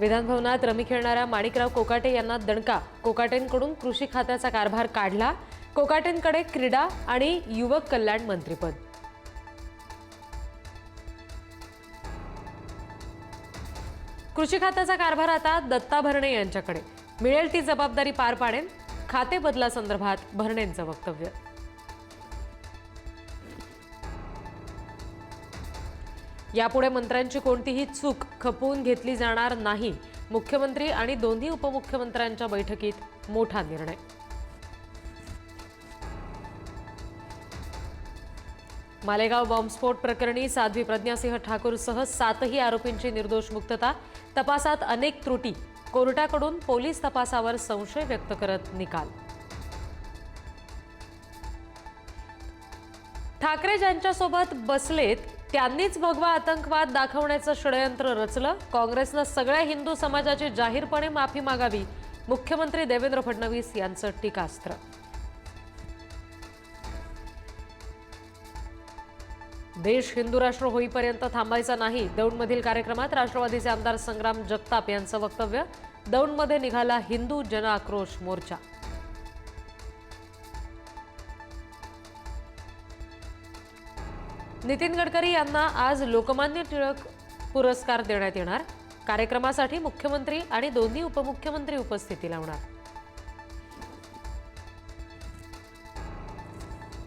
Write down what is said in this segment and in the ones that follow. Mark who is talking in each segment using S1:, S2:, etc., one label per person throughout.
S1: विधानभवनात रमी खेळणाऱ्या माणिकराव कोकाटे यांना दणका। कोकाटेंकडून कृषी खात्याचा कारभार काढला। कोकाटेंकडे क्रीडा आणि युवक कल्याण मंत्रीपद। कृषी खात्याचा कारभार आता दत्ता भरणे यांच्याकडे। मिळेल ती जबाबदारी पार पाडेन, खाते बदलासंदर्भात भरणेंचं वक्तव्य। यापुढे मंत्र्यांची कोणतीही चूक खपवून घेतली जाणार नाही। मुख्यमंत्री आणि दोन्ही उपमुख्यमंत्र्यांच्या बैठकीत मोठा निर्णय। मालेगाव बॉम्बस्फोट प्रकरणी साध्वी प्रज्ञासिंह ठाकूरसह 7ही आरोपींची निर्दोष मुक्तता। तपासात अनेक त्रुटी, कोर्टाकडून पोलीस तपासावर संशय व्यक्त करत निकाल। ठाकरे ज्यांच्यासोबत बसलेत त्यांनीच भगवा आतंकवाद दाखवण्याचं षडयंत्र रचलं। काँग्रेसनं सगळ्या हिंदू समाजाची जाहीरपणे माफी मागावी, मुख्यमंत्री देवेंद्र फडणवीस यांचं टीकास्त्र। देश हिंदू राष्ट्र होईपर्यंत थांबायचा नाही, दौंडमधील कार्यक्रमात राष्ट्रवादीचे आमदार संग्राम जगताप यांचं वक्तव्य। दौंडमध्ये निघाला हिंदू जनआक्रोश मोर्चा। नितीन गडकरी यांना आज लोकमान्य टिळक पुरस्कार देण्यात येणार। कार्यक्रमासाठी मुख्यमंत्री आणि दोन्ही उपमुख्यमंत्री उपस्थिती लावणार।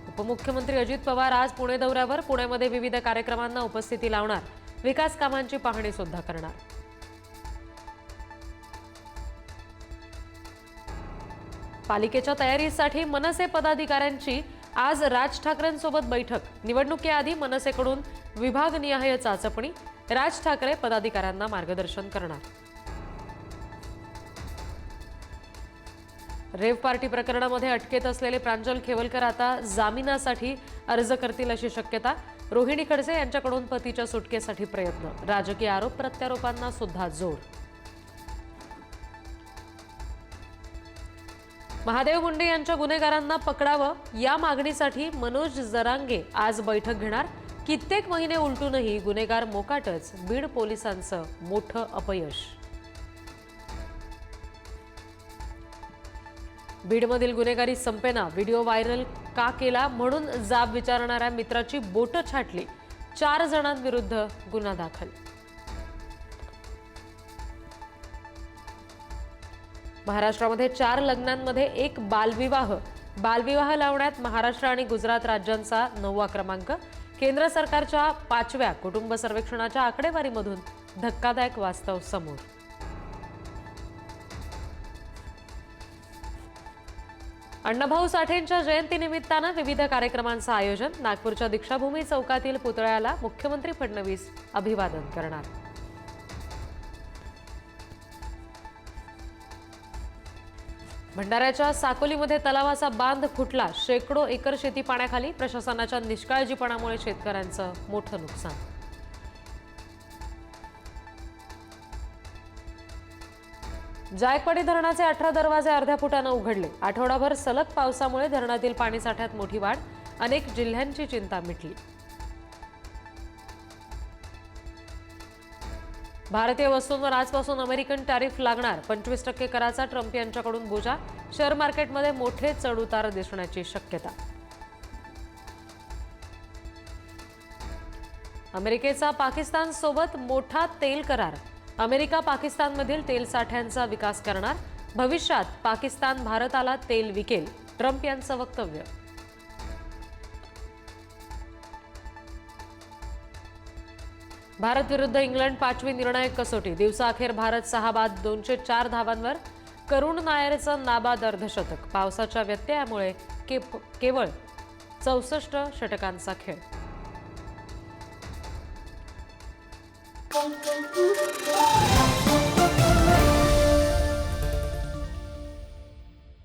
S1: उपमुख्यमंत्री अजित पवार आज पुणे दौऱ्यावर, पुण्यामध्ये विविध कार्यक्रमांना उपस्थिती लावणार। विकास कामांची पाहणी सुद्धा करणार। पालिकेच्या तयारीसाठी मनसे पदाधिकाऱ्यांची आज राज ठाकरेंसोबत बैठक। निवडणुकीआधी मनसेकडून विभागनिहाय चाचपणी, राज ठाकरे पदाधिकाऱ्यांना मार्गदर्शन करणार। रेव पार्टी प्रकरणामध्ये अटकेत असलेले प्रांजल खेवलकर आता जामिनासाठी अर्ज करतील अशी शक्यता। रोहिणी खडसे यांच्याकडून पतीच्या सुटकेसाठी प्रयत्न, राजकीय आरोप प्रत्यारोपांना सुद्धा जोर। महादेव मुंडे यांच्या गुन्हेगारांना पकडावं या मागणीसाठी मनोज जरांगे आज बैठक घेणार। कित्येक महिने उलटूनही गुन्हेगार मोकाटच, बीड पोलिसांचं मोठं अपयश। बीडमधील गुन्हेगारी संपेना, व्हिडिओ व्हायरल का केला म्हणून जाब विचारणाऱ्या मित्राची बोटं छाटली। 4 जणांविरुद्ध गुन्हा दाखल। महाराष्ट्रामध्ये 4 लग्नांमध्ये 1 बालविवाह लावण्यात महाराष्ट्र आणि गुजरात राज्यांचा 9वा क्रमांक। केंद्र सरकारच्या 5व्या कुटुंब सर्वेक्षणाच्या आकडेवारीमधून धक्कादायक वास्तव समोर। अण्णाभाऊ साठेंच्या जयंतीनिमित्तानं विविध कार्यक्रमांचं आयोजन। नागपूरच्या दीक्षाभूमी चौकातील पुतळ्याला मुख्यमंत्री फडणवीस अभिवादन करणार। भंडाऱ्याच्या साकोलीमध्ये तलावाचा बांध फुटला, शेकडो एकर शेती पाण्याखाली। प्रशासनाच्या निष्काळजीपणामुळे शेतकऱ्यांचं मोठं नुकसान। जायकवाडी धरणाचे 18 दरवाजे अर्ध्या फुटानं उघडले। आठवडाभर सलग पावसामुळे धरणातील पाणीसाठ्यात मोठी वाढ, अनेक जिल्ह्यांची चिंता मिटली। भारतीय वस्तूंवर आजपासून अमेरिकन टॅरिफ लागणार। 25% कराचा ट्रम्प यांच्याकडून बोजा। शेअर मार्केटमध्ये मोठे चढउतार दिसण्याची शक्यता। अमेरिकेचा पाकिस्तानसोबत मोठा तेल करार। अमेरिका पाकिस्तानमधील तेल साठ्यांचा विकास करणार। भविष्यात पाकिस्तान भारताला तेल विकेल, ट्रम्प यांचं वक्तव्य। भारत विरुद्ध इंग्लंड 5वी निर्णायक कसोटी। दिवसाअखेर भारत 6 बाद 204 धावांवर। करुण नायरचं नाबाद अर्धशतक। पावसाच्या व्यत्ययामुळे केवळ 64 षटकांचा खेळ।